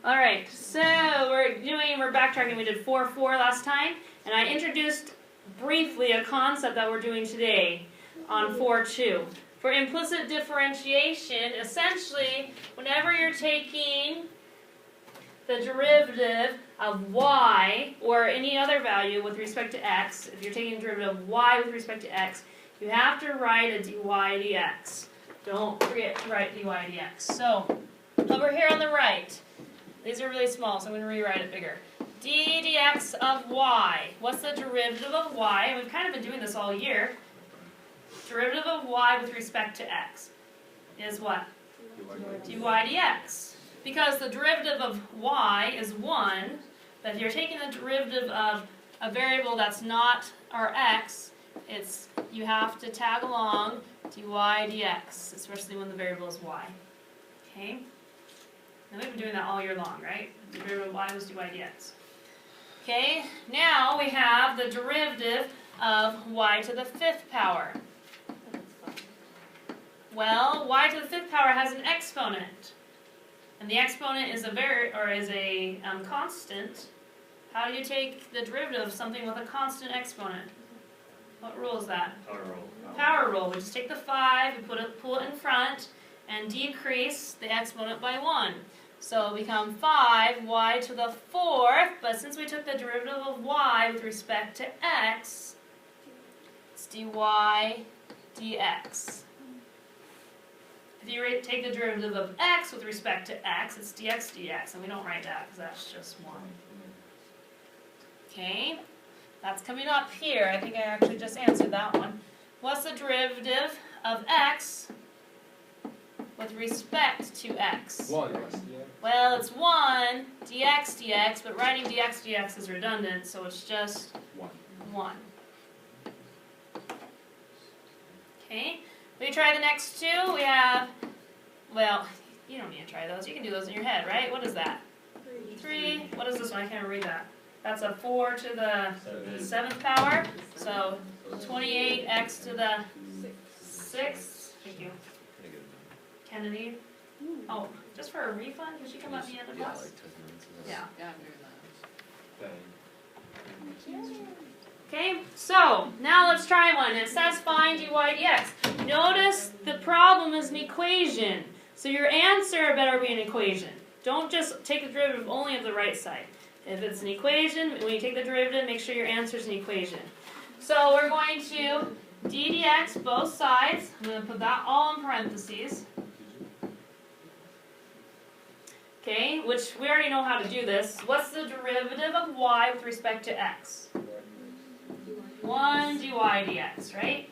Alright, so we're backtracking. We did 4-4 last time, and I introduced briefly a concept that we're doing today on 4-2. For implicit differentiation, essentially, whenever you're taking the derivative of y, or any other value with respect to x, if you're taking the derivative of y with respect to x, you have to write a dy dx. Don't forget to write dy dx. So, over here on the right, these are really small, so I'm going to rewrite it bigger. d dx of y. What's the derivative of y? And we've kind of been doing this all year. Derivative of y with respect to x is what? dy dx. Because the derivative of y is 1, but if you're taking the derivative of a variable that's not our x, you have to tag along dy dx, especially when the variable is y. Okay? And we've been doing that all year long, right? The derivative of y was dy dx. Okay, now we have the derivative of y to the 5th power. Well, y to the 5th power has an exponent. And the exponent is a constant. How do you take the derivative of something with a constant exponent? What rule is that? Power rule. Power rule. We just take the 5, we pull it in front, and decrease the exponent by 1. So it'll become 5y to the 4th, but since we took the derivative of y with respect to x, it's dy dx. If you take the derivative of x with respect to x, it's dx dx, and we don't write that because that's just 1. Okay, that's coming up here. I think I actually just answered that one. What's the derivative of x with respect to x? 1. Well, it's 1 dx dx, but writing dx dx is redundant, so it's just 1. Okay, we try the next two. We have, well, you don't need to try those. You can do those in your head, right? What is that? 3. What is this one? I can't read that. That's a 4 to the 7th power. So 28x to the 6th. Thank you. Kennedy. Oh, just for a refund? Did she come at the end of class? Yeah. Yeah, I'm doing that. Okay, so now let's try one. It says find dy dx. Notice the problem is an equation. So your answer better be an equation. Don't just take the derivative only of the right side. If it's an equation, when you take the derivative, make sure your answer is an equation. So we're going to d dx both sides. I'm going to put that all in parentheses. Okay, which we already know how to do this. What's the derivative of y with respect to x? 1 dy dx, right?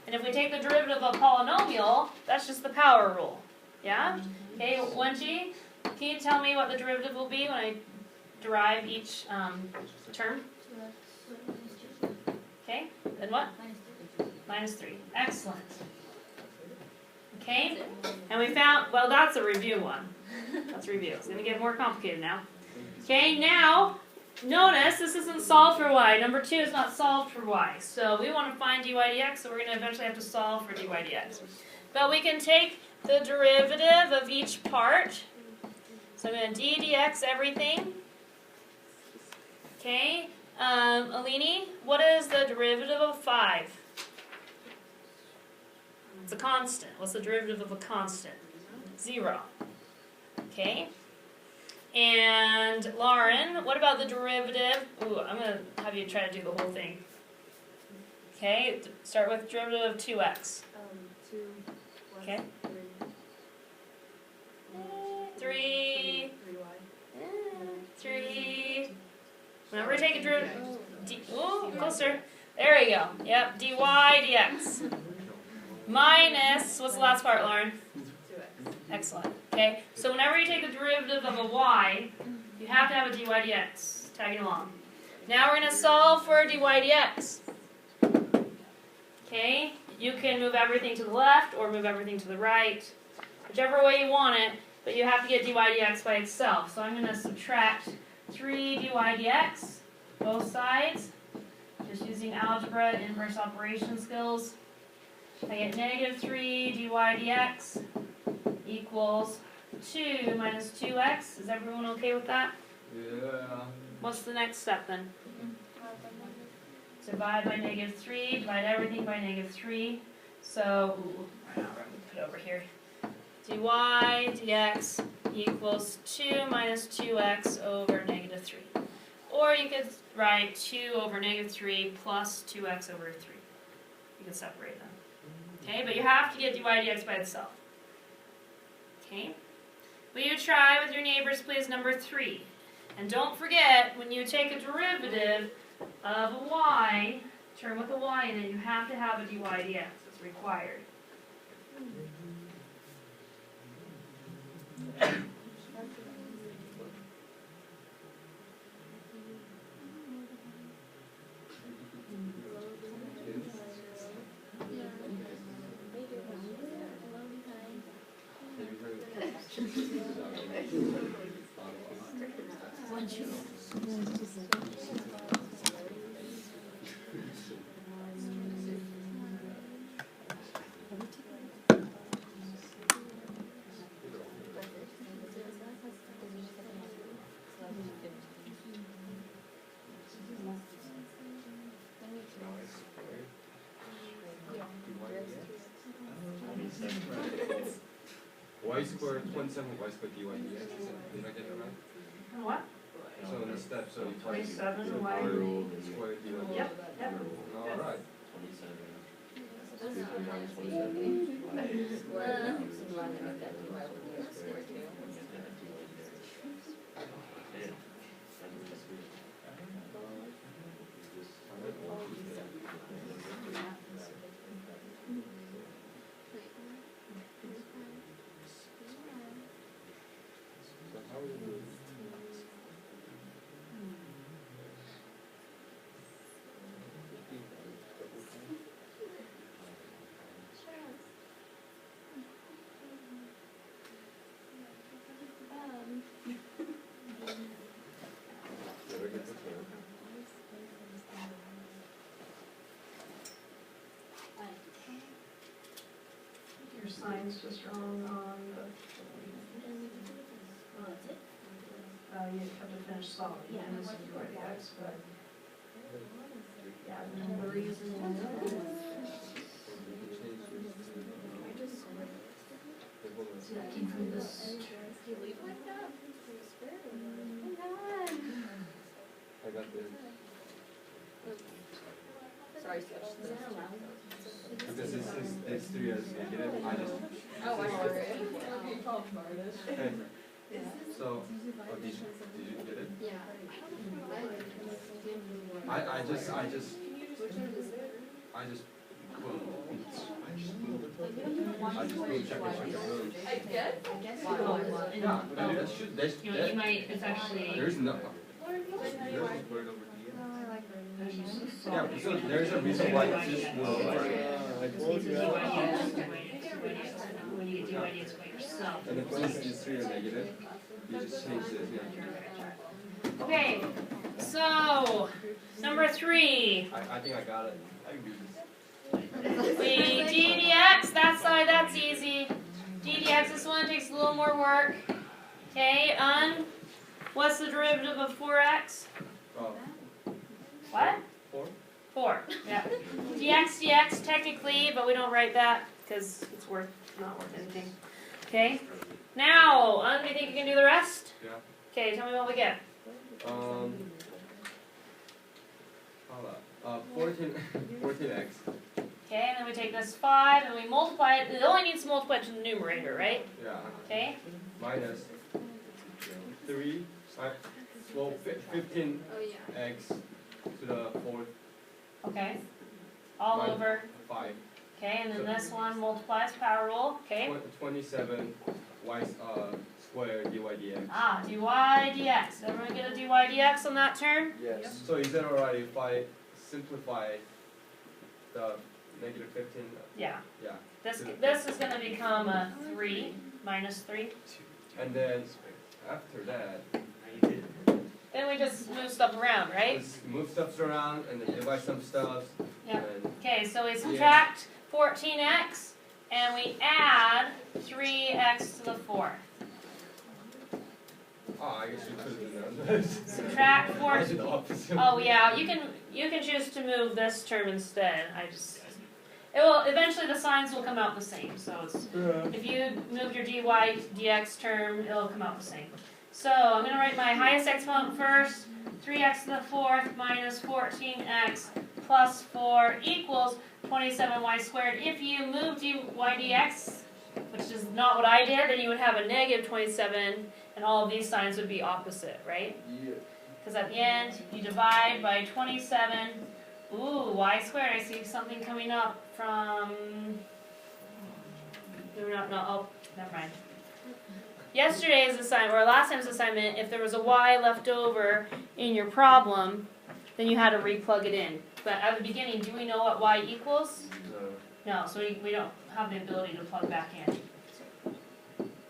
And if we take the derivative of a polynomial, that's just the power rule. Yeah? Okay, Wenji, can you tell me what the derivative will be when I derive each term? Okay, then what? Minus 3. Excellent. Okay, and we found, well, that's a review one. That's review. It's going to get more complicated now. Okay, now, notice this isn't solved for y. Number 2 is not solved for y. So we want to find dy dx, so we're going to eventually have to solve for dy dx. But we can take the derivative of each part. So I'm going to d dx everything. Okay, Alini, what is the derivative of 5? It's a constant. What's the derivative of a constant? 0. Okay. And Lauren, what about the derivative? Ooh, I'm going to have you try to do the whole thing. Okay, start with derivative of 2x. 2 Okay. 3. 3. Whenever we take a derivative, ooh, closer. There we go. Yep, dy dx. Minus, what's the last part, Lauren? 2x. Excellent. Okay, so whenever you take the derivative of a y, you have to have a dy dx tagging along. Now we're going to solve for dy dx. Okay, you can move everything to the left or move everything to the right, whichever way you want it, but you have to get dy dx by itself. So I'm going to subtract 3 dy dx, both sides, just using algebra, inverse operation skills. I get negative 3 dy dx equals 2 minus 2x. Is everyone okay with that? Yeah. What's the next step then? Divide by negative 3, divide everything by negative 3. So, put it over here. dy dx equals 2 minus 2x over negative 3. Or you could write 2 over negative 3 plus 2x over 3. You can separate them. Okay, but you have to get dy dx by itself. Okay? Will you try with your neighbors, please, number 3? And don't forget, when you take a derivative of a y, term with a y in it, you have to have a dy dx. It's required. Y squared 27 y squared dy dx. Did I get that right? What? So in the step, so you 27 y squared dy dx. Yep. All right. Your sign's just wrong on the. You have to finish solving. Yeah, this is dy dx, but. Yeah, the number using from this. I got this. Sorry, switch this. Because this 3 is negative. I just. Oh, I heard it. Hey. So, did you get it? Yeah. I just check it. I guess. Yeah, that should, You might, it's actually. there's no. Yeah, so there's a reason why this will When you get dy dx by yourself. and if this 3 is negative, you just change this. Yeah. Okay, so number 3. I think I got it. I can do this. We d dx, that side, that's easy. D dx, this one takes a little more work. Okay, what's the derivative of 4x? Oh, What? 4? 4, yeah. dx, technically, but we don't write that because it's not worth anything. Okay, now, do you think you can do the rest? Yeah. Okay, tell me what we get. Hold up. 14x. Okay, and then we take this 5 and we multiply it. It only needs to multiply to the numerator, right? Yeah. Okay. Minus 3. Well, 15x to the 4th. Okay. All Minus over. 5. Okay, and then this one multiplies power rule. Okay. 27 y squared dy dx. Ah, dy dx. Everyone get a dy dx on that term? Yes. So is it alright if I simplify the negative 15? Yeah. Yeah. This is going to become a 3 minus 3. And then after that, Then we just move stuff around, right? let's move stuff around and then divide some stuff. Yeah. And Okay, so we subtract 14x and we add 3x to the 4th. I guess you could have done that. Subtract 4. I did the opposite. Oh yeah, you can choose to move this term instead. It will eventually the signs will come out the same. So it's if you move your dy dx term, it'll come out the same. So I'm going to write my highest exponent first. 3x to the fourth minus 14x plus 4 equals 27y squared. If you move dy dx, which is not what I did, then you would have a negative 27, and all of these signs would be opposite, right? Yeah. Because at the end, you divide by 27. Ooh, y squared. I see something coming up from... Oh, never mind. Yesterday's assignment, or last time's assignment, if there was a y left over in your problem, then you had to re-plug it in. But at the beginning, do we know what y equals? No, so we don't have the ability to plug back in.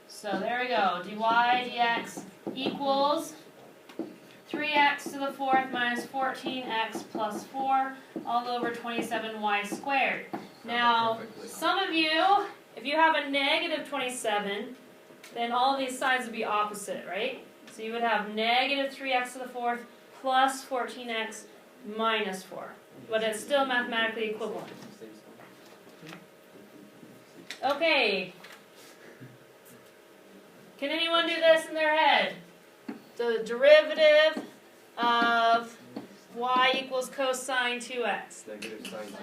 So there we go. dy dx equals 3x to the fourth minus 14x plus 4 all over 27y squared. Now, some of you, if you have a negative 27, then all of these signs would be opposite, right? So you would have negative 3x to the fourth plus 14x minus 4. But it's still mathematically equivalent. Okay. Can anyone do this in their head? The derivative of y equals cosine 2x. Negative sign 2x.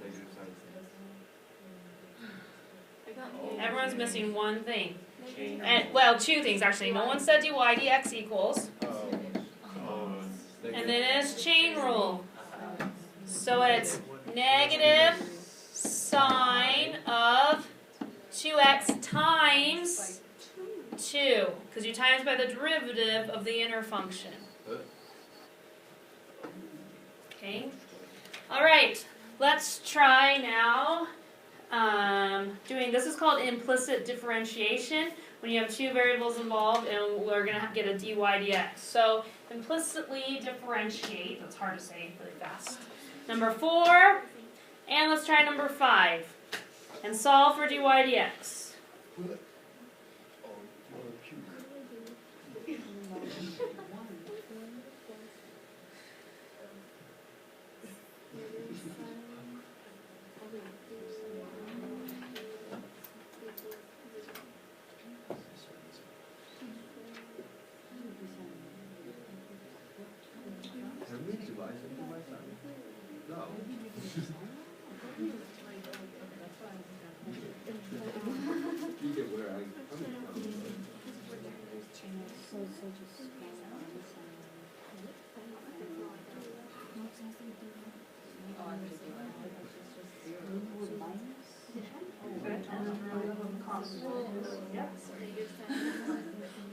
Negative sign 2x. Everyone's missing one thing. And, well, two things actually. No one said dy dx equals. And then it's chain rule. So it's negative sine of 2x times 2. Because you times by the derivative of the inner function. Okay. All right. Let's try now doing, this is called implicit differentiation, when you have two variables involved and we're going to get a dy dx. So implicitly differentiate, that's hard to say really fast. Number 4, and let's try number 5. And solve for dy dx.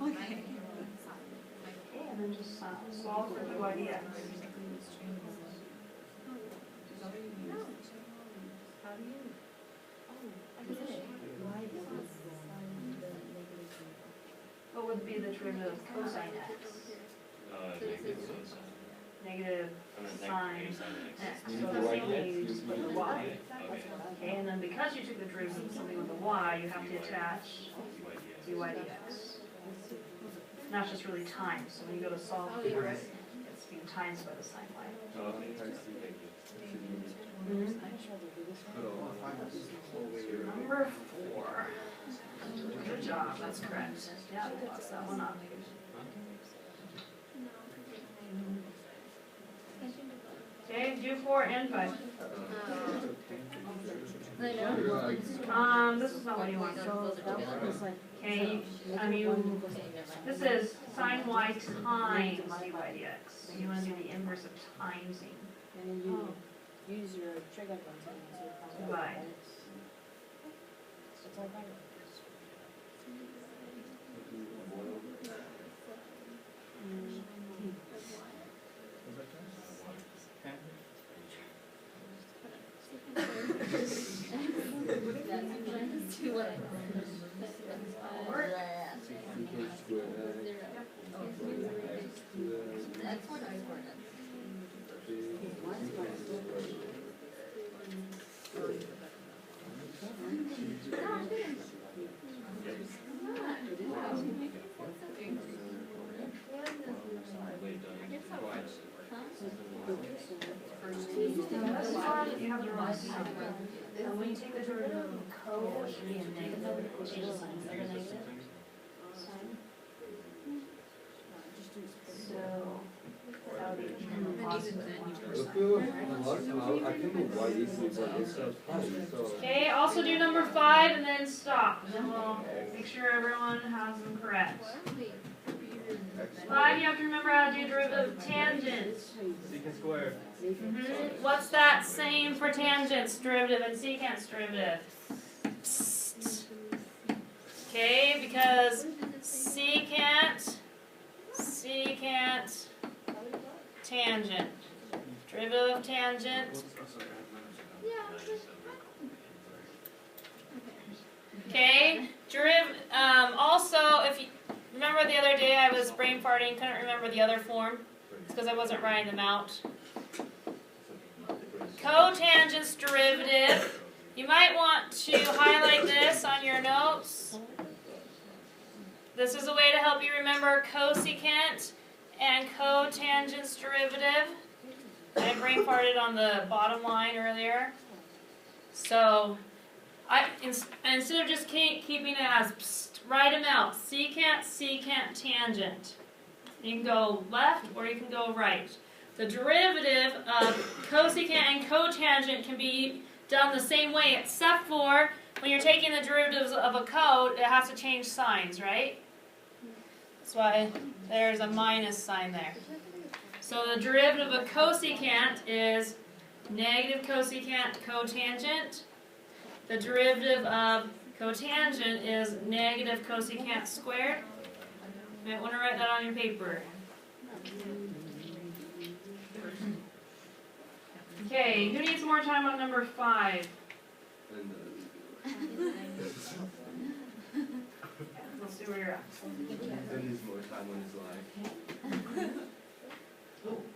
Okay, and then just solve for dy dx. What would be the derivative of cosine x? Negative sine x. So the same thing you just put the y. Okay, and then because you took the derivative of something with a y, you have to attach dy dx. And that's just really times. So when you go to solve for it, it's being times by the sine y. Number 4. Good job, that's correct. Yeah, I lost that one up. Okay, do 4 and 5. This is not what you want. Okay, this is sine y times dy dx. So you want to do the inverse of timesing. And you use your trigger function to Divide. It's all right. That's what I wanted. I can do y easily, but it's so tight. So Okay, also do number 5 and then stop. And then we'll make sure everyone has them correct. 5, you have to remember how to do derivative of tangent. secant square. What's that saying for tangents, derivative and secant derivative? Psst. Okay, because secant, tangent. Derivative of tangent. Okay, also, if you remember the other day I was brain farting, couldn't remember the other form. It's because I wasn't writing them out. Cotangent's derivative. You might want to highlight this on your notes. This is a way to help you remember cosecant and cotangent's derivative. I brain farted on the bottom line earlier. So, instead of just keeping it as psst, write them out. Secant, tangent. You can go left or you can go right. The derivative of cosecant and cotangent can be done the same way, except for when you're taking the derivatives of a cot, it has to change signs, right? That's why there's a minus sign there. So the derivative of cosecant is negative cosecant cotangent. The derivative of cotangent is negative cosecant squared. You might want to write that on your paper. Okay, who needs more time on number 5? Let's see where you're at. There needs more time on his life.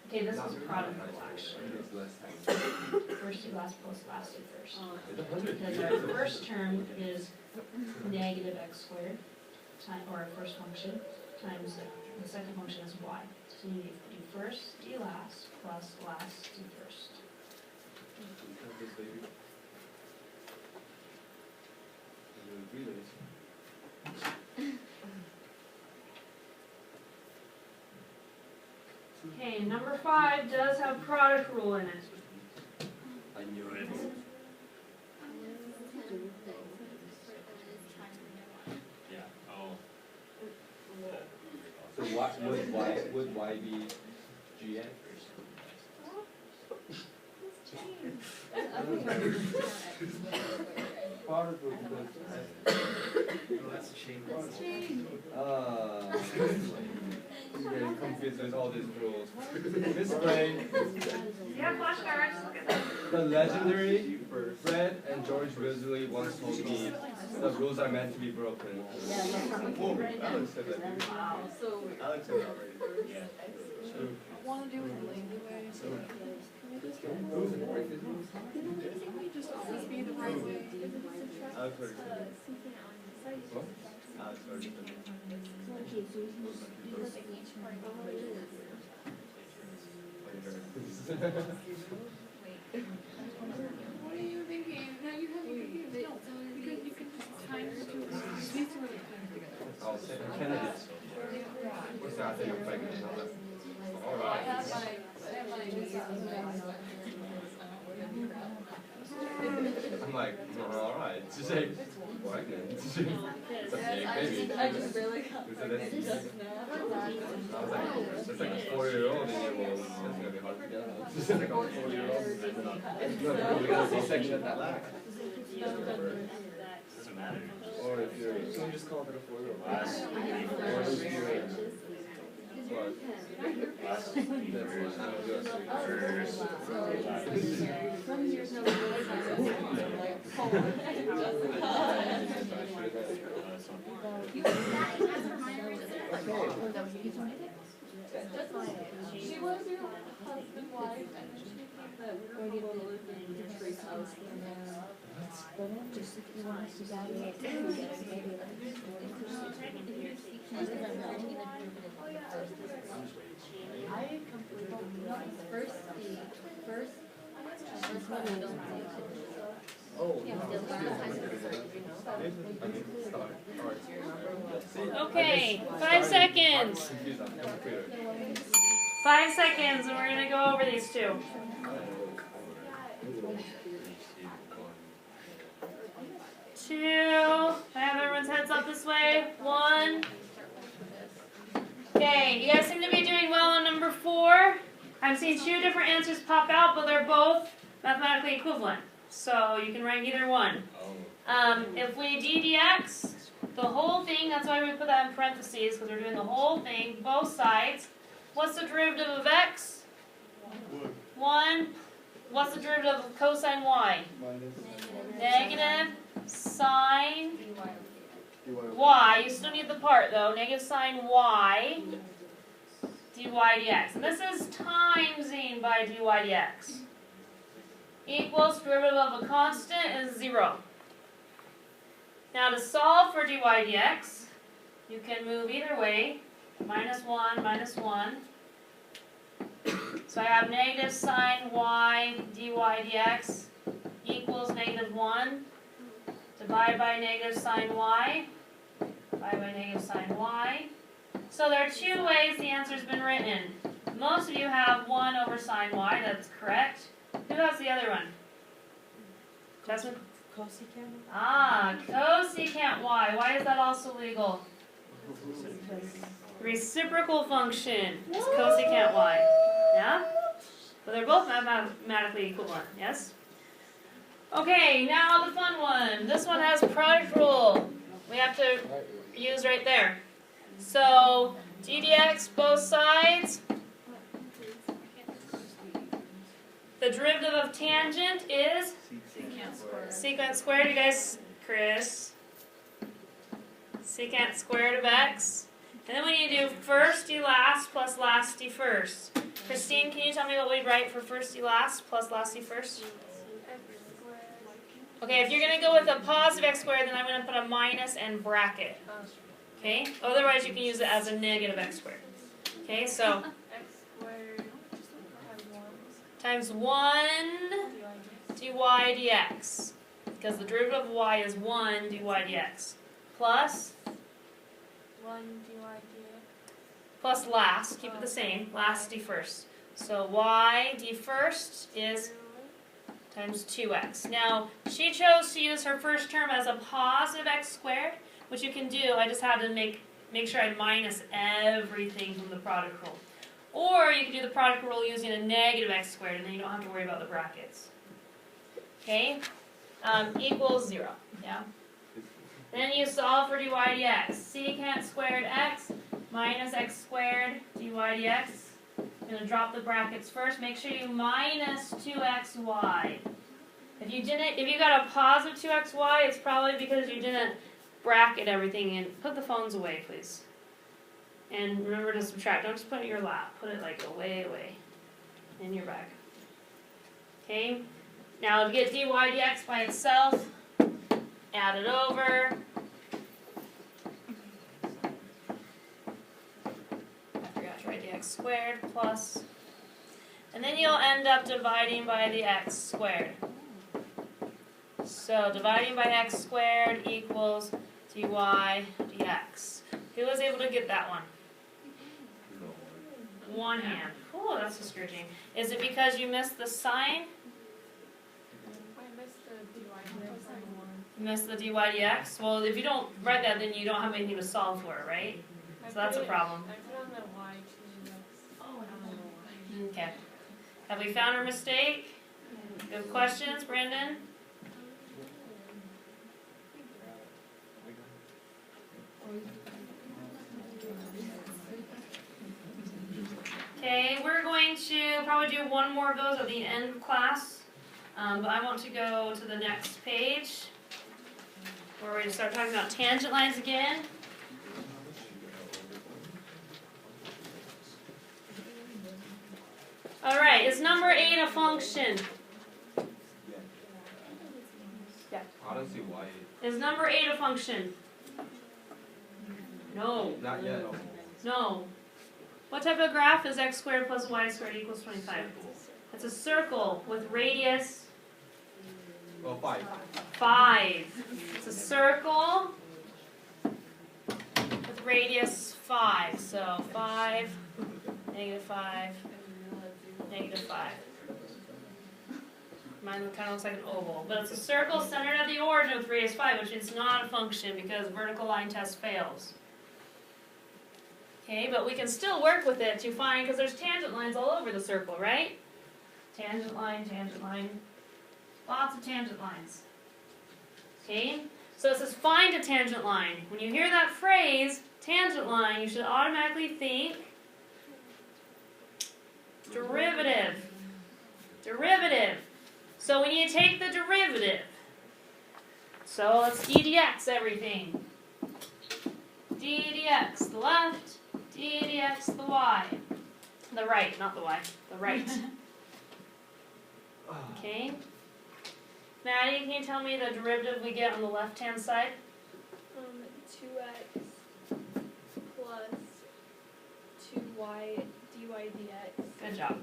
Okay, this was product actually. It's less time. First do last plus last do first. It's 100. Because our first term is negative x squared, or our first function, times the second function is y. So you do first, do last, plus last, do first. Okay, number 5 does have product rule in it. I knew it. Yeah. Oh. So would y be gn? Product rule that's change. I'm getting confused with all these rules. Miss Gray. Yeah, flashcards. The legendary Fred and George Risley once told me the rules are meant to be broken. Alex said that. Wow. Alex said that already. Yeah. Want to do it anyway. Rules and break these rules? Basically, just always be the right way. Alex already said that. What? Alex already said that. What are you thinking? Now you have a computer. Because you can just time the two. These two are together. I'll say candidates. What's that? I think I'm pregnant. All right. I'm like, all right. She's like, pregnant. It's a big baby. I just barely got pregnant just now. I was like, it's like a 4-year-old, and you're well, that's gonna be hard to get. It's like a 4-year-old. No, we got a C-section at that last. Doesn't matter. Or if you're, so you just call it a 4-year-old. Last What? last Some years no really She was your husband, wife, and then she became that weird little in Tracy's house. Just if you want us to evaluate I completely first. Oh, Okay, 5 seconds. 5 seconds, and we're going to go over these two. 2. I have everyone's heads up this way. 1. Okay, you guys seem to be doing well on number 4. I'm seeing 2 different answers pop out, but they're both mathematically equivalent. So you can write either one. If we ddx, the whole thing, that's why we put that in parentheses, because we're doing the whole thing, both sides. What's the derivative of x? 1. What's the derivative of cosine y? Negative sine y. You still need the part though. Negative sine y dy dx. And this is timesing by dy dx. Equals derivative of a constant is 0. Now to solve for dy dx, you can move either way. -1, -1. So I have negative sine y dy dx equals -1 divided by negative sine y divided by negative sine y. So there are 2 ways the answer's been written. Most of you have 1 over sine y, that's correct. Who has the other one? Jasmine? Cosecant? Ah, cosecant y. Why is that also legal? Reciprocal function is cosecant y. Yeah? But they're both mathematically equivalent, yes? Okay, now the fun one. This one has product rule. We have to use right there. So, ddx both sides. The derivative of tangent is secant squared. You guys, Chris. Secant squared of x. And then when you do first d last plus last d first. Christine, can you tell me what we'd write for first d last plus last d first? Okay, if you're going to go with a positive x squared, then I'm going to put a minus and bracket. Okay? Otherwise, you can use it as a negative x squared. Okay, so X squared times 1 dy dx. Because the derivative of y is 1 dy dx. Plus 1 dy dx. plus last, keep it the same, last d first. So y d first is times 2x. Now, she chose to use her first term as a positive x squared, which you can do. I just had to make sure I minus everything from the product rule. Or you can do the product rule using a negative x squared, and then you don't have to worry about the brackets. Okay? Equals 0. Yeah? Then you solve for dy dx. Secant squared x minus x squared dy dx. I'm going to drop the brackets first. Make sure you minus 2xy. If you got a positive 2xy, it's probably because you didn't bracket everything in. Put the phones away, please. And remember to subtract. Don't just put it in your lap. Put it like away in your bag. Okay? Now to get dy dx by itself, add it over. X squared plus, and then you'll end up dividing by the x squared. So dividing by x squared equals dy dx. Who was able to get that one? One hand. Oh, that's discouraging. Is it because you missed the sign? I missed the dy dx. You missed the dy dx? Well, if you don't write that, then you don't have anything to solve for, right? So that's a problem. I put on the y to Okay. Have we found our mistake? Good questions, Brandon? Okay, we're going to probably do one more of those at the end of class. But I want to go to the next page where we're going to start talking about tangent lines again. Alright, is number 8 a function? Yeah. I don't see why. Is number 8 a function? No. Not yet. No. What type of graph is x squared plus y squared equals 25? It's a circle with radius Well, 5. 5. It's a circle with radius 5. So 5, negative 5, negative 5. Mine kind of looks like an oval, but it's a circle centered at the origin with radius 5, which is not a function because vertical line test fails. Okay, but we can still work with it to find, because there's tangent lines all over the circle, right? Tangent line, lots of tangent lines. Okay, so it says find a tangent line. When you hear that phrase, tangent line, you should automatically think derivative. Derivative. So we need to take the derivative. So let's d dx everything. D dx the left, d dx the y. The right, not the y, the right. Okay. Maddie, can you tell me the derivative we get on the left-hand side? 2x plus 2y dy dx. Good job.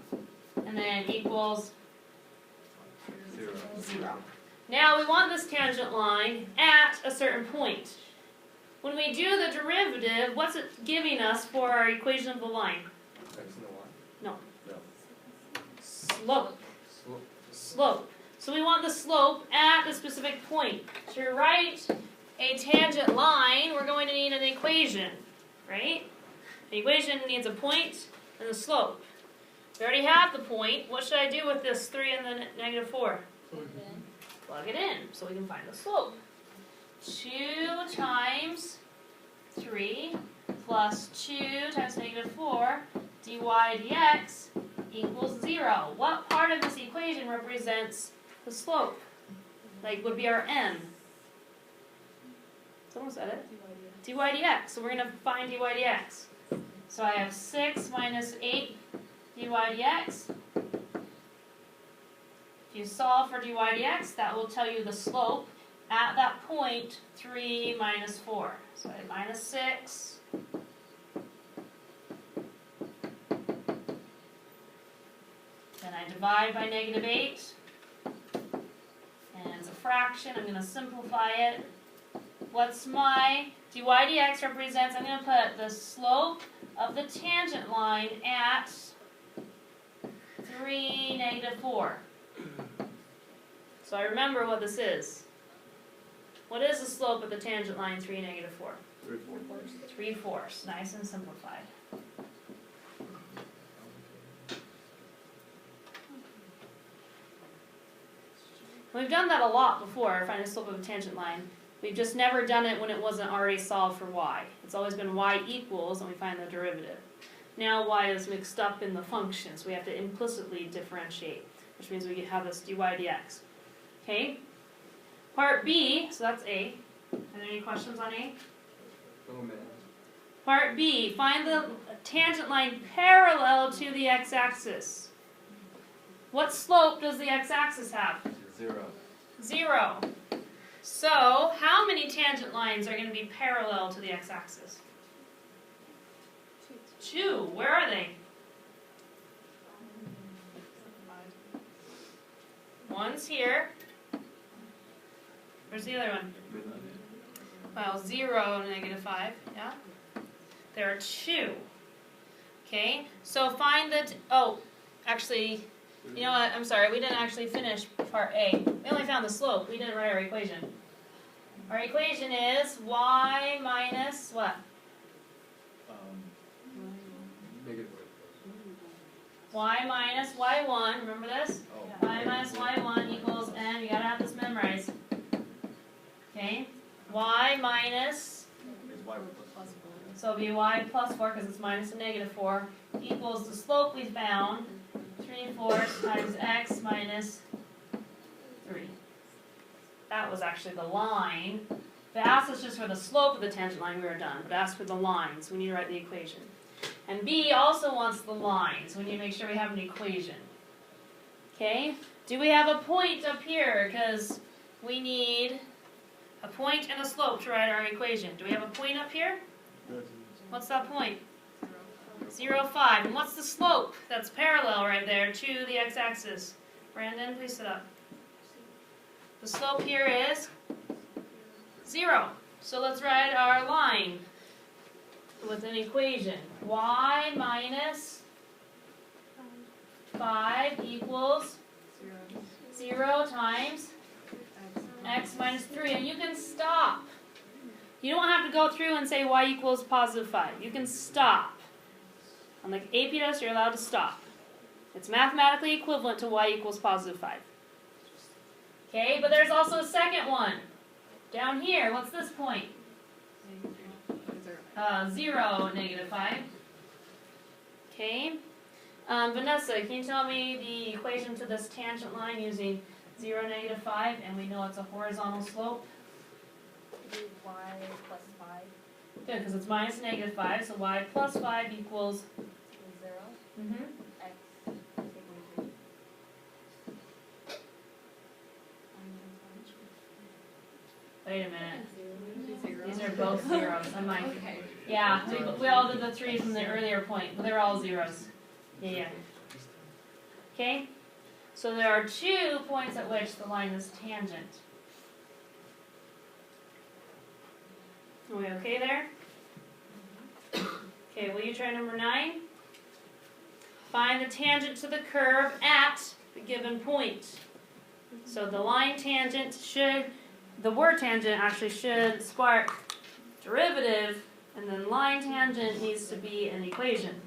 And then equals 0. Now we want this tangent line at a certain point. When we do the derivative, what's it giving us for our equation of the line? X and the Y? No. No. Slope. Slope. Slope. So we want the slope at a specific point. To write a tangent line, we're going to need an equation, right? The equation needs a point and the slope. We already have the point. What should I do with this 3 and the negative 4? Plug it in so we can find the slope. 2 times 3 plus 2 times negative 4 dy dx equals 0. What part of this equation represents the slope? Like would be our m. Someone said it. dy dx. So we're going to find dy dx. So I have 6 minus 8 dy dx. If you solve for dy dx, that will tell you the slope at that point, 3 minus 4. So I have minus 6. Then I divide by negative 8. And it's a fraction. I'm going to simplify it. What's my dy dx represents? I'm going to put the slope of the tangent line at 3, negative 4. So I remember what this is. What is the slope of the tangent line 3, negative 4? 3/4. 3/4. Nice and simplified. We've done that a lot before, find the slope of a tangent line. We've just never done it when it wasn't already solved for y. It's always been y equals, and we find the derivative. Now y is mixed up in the function, so we have to implicitly differentiate, which means we have this dy dx. Okay? Part B, so that's A. Are there any questions on A? Oh man. Part B, find the tangent line parallel to the x-axis. What slope does the x-axis have? 0. 0. So, how many tangent lines are going to be parallel to the x-axis? 2. Where are they? One's here. Where's the other one? Well, 0 and negative 5, yeah? There are 2. Okay, so find the, actually, you know what, I'm sorry, we didn't actually finish part A. We only found the slope, we didn't write our equation. Our equation is y minus what? Negative. Y minus y1, remember this? Oh. Y minus y1 equals m, you gotta have this memorized. Okay, y minus, Is Y plus. so it'll be y plus 4 because it's minus a negative 4, equals the slope we found, 3/4 times x minus 3. That was actually the line. If it asked us just for the slope of the tangent line, we were done. But it asked for the line, so we need to write the equation. And B also wants the line, so we need to make sure we have an equation. Okay? Do we have a point up here? Because we need a point and a slope to write our equation. Do we have a point up here? What's that point? 0, 5. And what's the slope that's parallel right there to the x-axis? Brandon, please sit up. The slope here is 0. So let's write our line with an equation. Y minus 5 equals 0 times x minus 3. And you can stop. You don't have to go through and say y equals positive 5. You can stop. On the AP test, you're allowed to stop. It's mathematically equivalent to y equals positive 5. Okay, but there's also a second one. Down here, what's this point? 0, negative 5. Okay. Vanessa, can you tell me the equation to this tangent line using 0, negative 5, and we know it's a horizontal slope? Y plus 5 Good, because it's minus negative 5, so y plus 5 equals 0. mm-hmm. X equals 3. Wait a minute. These are both zeros. I'm like, yeah, we all did the 3 from the earlier point, but they're all zeros. Yeah. Okay? So there are 2 points at which the line is tangent. Are we okay there? Okay, will you try number 9? Find the tangent to the curve at the given point. So the line tangent should, the word tangent actually should spark derivative, and then line tangent needs to be an equation.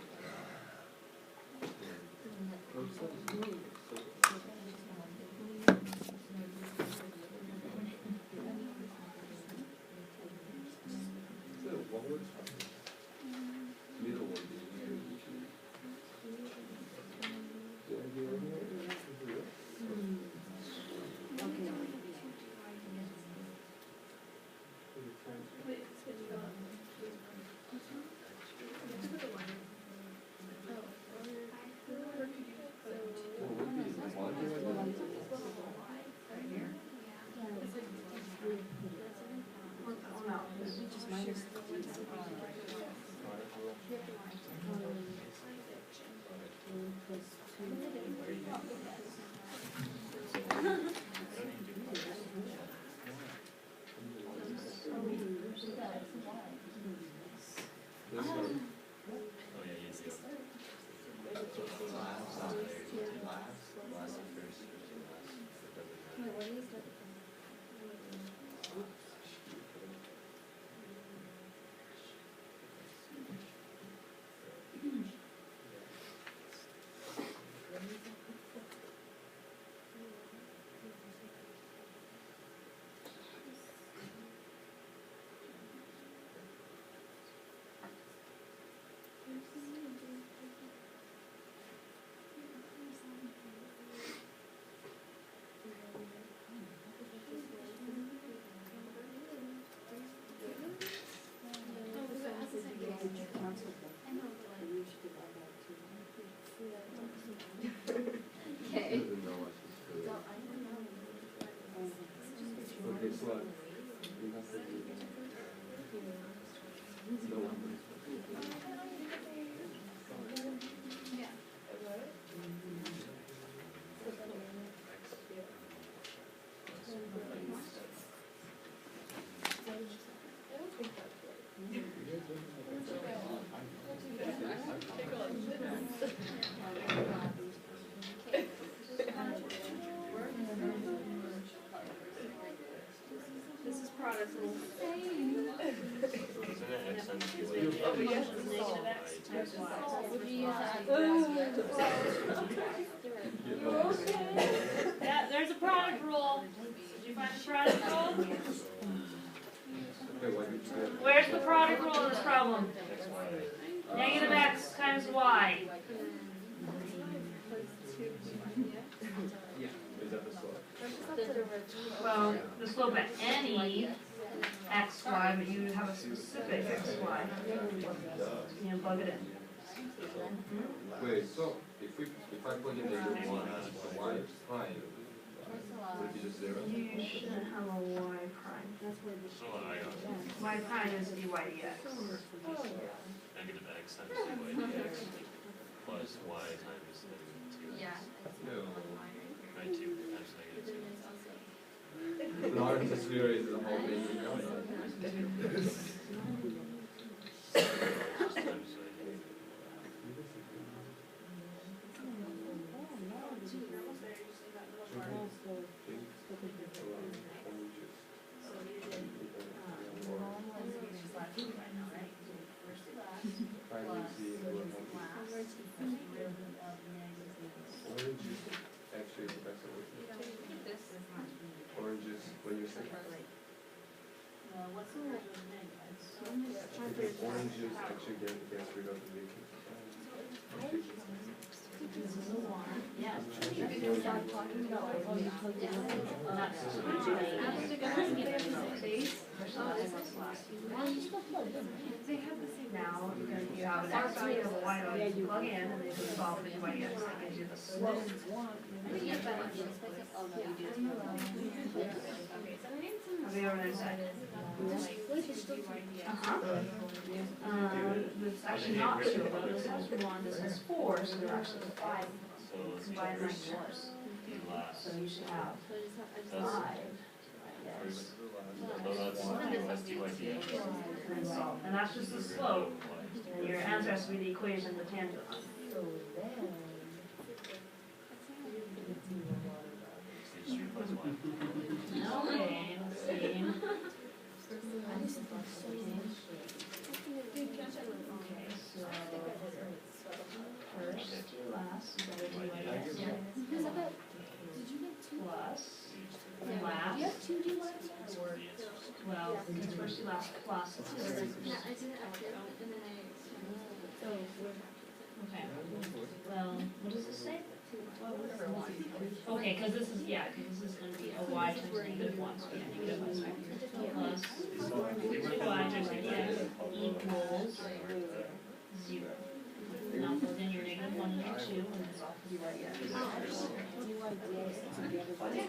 This is product rule. Negative x times y. Yeah, there's a product rule. Did you find the product rule? Where's the product rule in this problem? Negative x times y. Well, the slope at any xy, but you have a specific xy. You know, plug it in. Wait, so if I plug in negative 1, the y prime would it be just 0? You shouldn't have a y prime. Y prime is dy dx. Negative x times dy dx plus y times negative 2. Yeah. Right, 2 times negative 2. No, I'm just realizing the whole thing. Orange juice actually gets rid of the leaking. Yeah. They have the same. Now, because you have an X value of a Y value, you plug in and then you solve for dy dx. That gives you the slope. Oh, no, you do. I'll be over there in a second. It's actually not 2, but this has 1, this has 4, so there actually is 5 So let's combined lectures. do last. So you should have That's 5. first. So that's dy dx. And that's just the slope. And your answer has to be the equation of the tangent line. Stage 3 plus 1. Okay, let's see. Okay, so first to last, you gotta do like this. Plus, last, well, it's first to last plus. Okay, well, what does this say? Okay, because this is, yeah, because this is going to be a y times negative 1, so yeah, negative 1 squared. Plus 2y times negative equals 0. Now plug in your negative 1 and your 2, and it's all dy dx.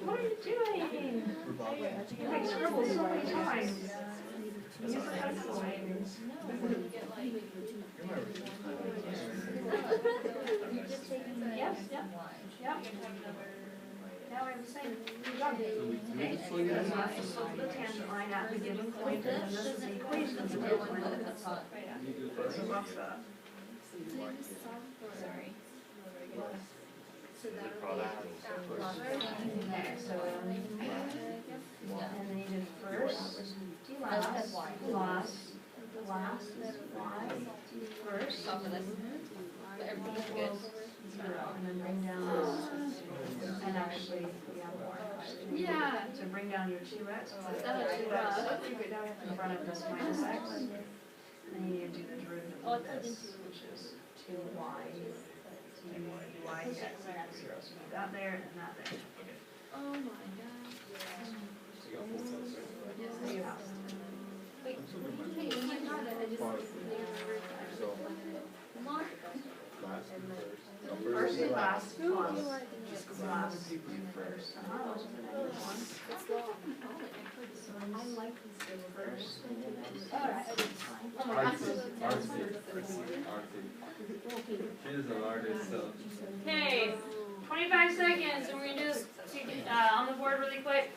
What are you doing? You make scribbles so many times. Use the pencil. Yes, yep. Yep. Now we're the same. Good job. Okay, so that's the slope of the tangent line at the given point, and then this is the equation of the tangent line at the top. So box that. Sorry. The product Okay, so, and then you did first, last is y, first, equals 0, and then bring down this, and actually, yeah, more. Yeah. So bring down your 2x, put That was 2x rough. in front of this minus x, and then you need to do the derivative of this, which is 2y dx, and that's 0, so you need that there and that there. Oh my god. So you have Wait, hey, when you got it, I just Mark. first and last plus last first. Which is the negative 1. It's long. I like this first. Oh my god. She's the largest, so. Okay, 25 seconds, and we're going to do this on the board really quick.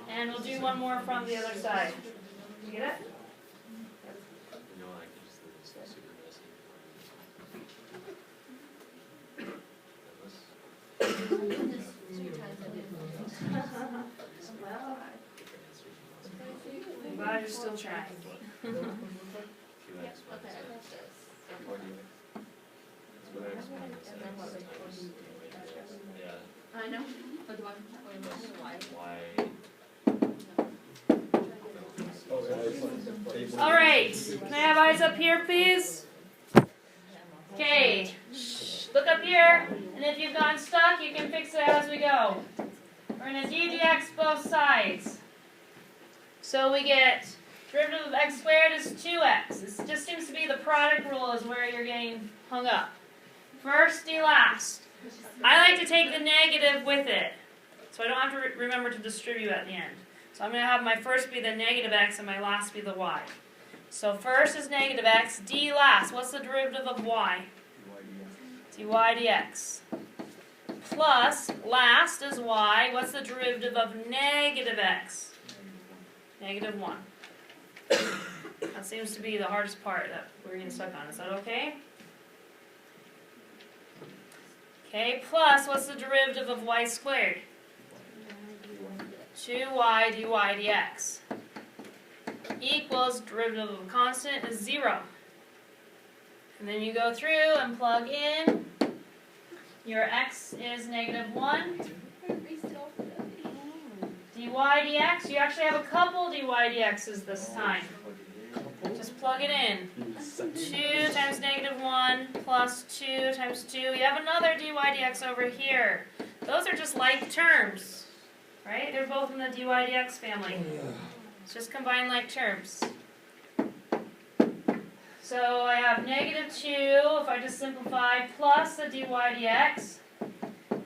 And we'll do one more from the other side. You get it? You know, I can just do this super messy. Well, I'm glad you're still trying. 2x minus x. That's what I explained. Yeah. I know. But do I? Y. All right, can I have eyes up here, please? Okay, look up here, and if you've gotten stuck, you can fix it as we go. We're going to ddx both sides. So we get derivative of x squared is 2x. This just seems to be the product rule is where you're getting hung up. First, d last. I like to take the negative with it, so I don't have to remember to distribute at the end. So I'm going to have my first be the negative x and my last be the y. So first is negative x, d last. What's the derivative of y? dy dx. Plus, last is y. What's the derivative of negative x? Negative 1. That seems to be the hardest part that we're getting stuck on. Is that okay? Okay, plus, what's the derivative of y squared? 2y dy dx. Equals derivative of a constant is 0. And then you go through and plug in. Your x is negative 1. dy dx. You actually have a couple dy dx's this time. Just plug it in. 2 times negative 1 plus 2 times 2. You have another dy dx over here. Those are just like terms, right? They're both in the dy dx family. It's just combine like terms. So I have negative 2, if I just simplify, plus the dy dx,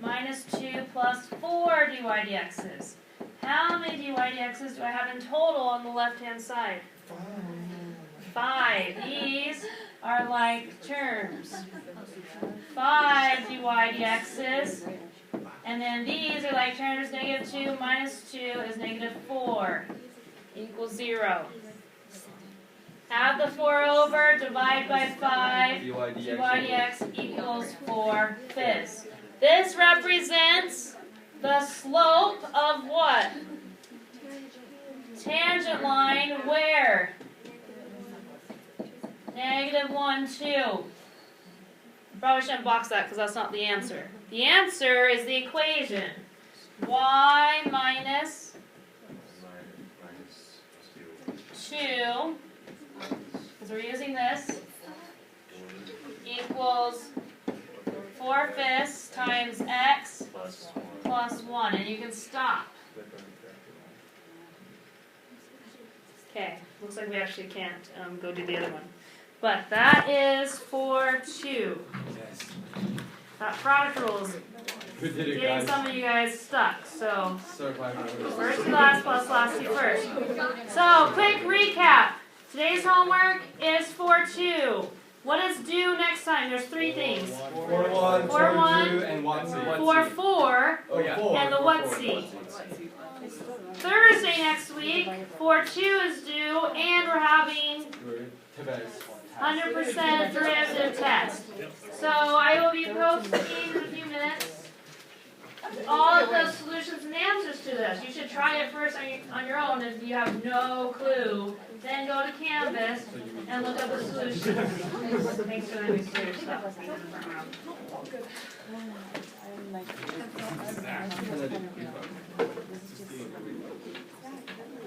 minus 2 plus 4 dy dx's. How many dy dx's do I have in total on the left-hand side? 5. These are like terms. 5 dy dx's. And then these are like terms. Negative 2 minus 2 is negative 4. Equals 0. Add the 4 over, divide by 5. dy dx equals 4/5. This represents the slope of what? Tangent line where? Negative 1, 2. Probably shouldn't box that because that's not the answer. The answer is the equation. Y minus 2, because we're using this, equals 4/5 times x plus 1. And you can stop. Okay, looks like we actually can't go do the other one. But that is 4/2. That product rule is getting some of you guys stuck. So, first to last plus last to first. So, quick recap. Today's homework is 4/2. What is due next time? There's 3 things. 4-1, 4-2, and 1C. 4-4, Oh, yeah. and the what's-see. Thursday next week, 4/2 is due, and we're having 100% derivative test. So I will be posting in a few minutes all of the solutions and answers to this. You should try it first on your own if you have no clue. Then go to Canvas and look up the solutions. Thanks for letting me clear your stuff. I'm like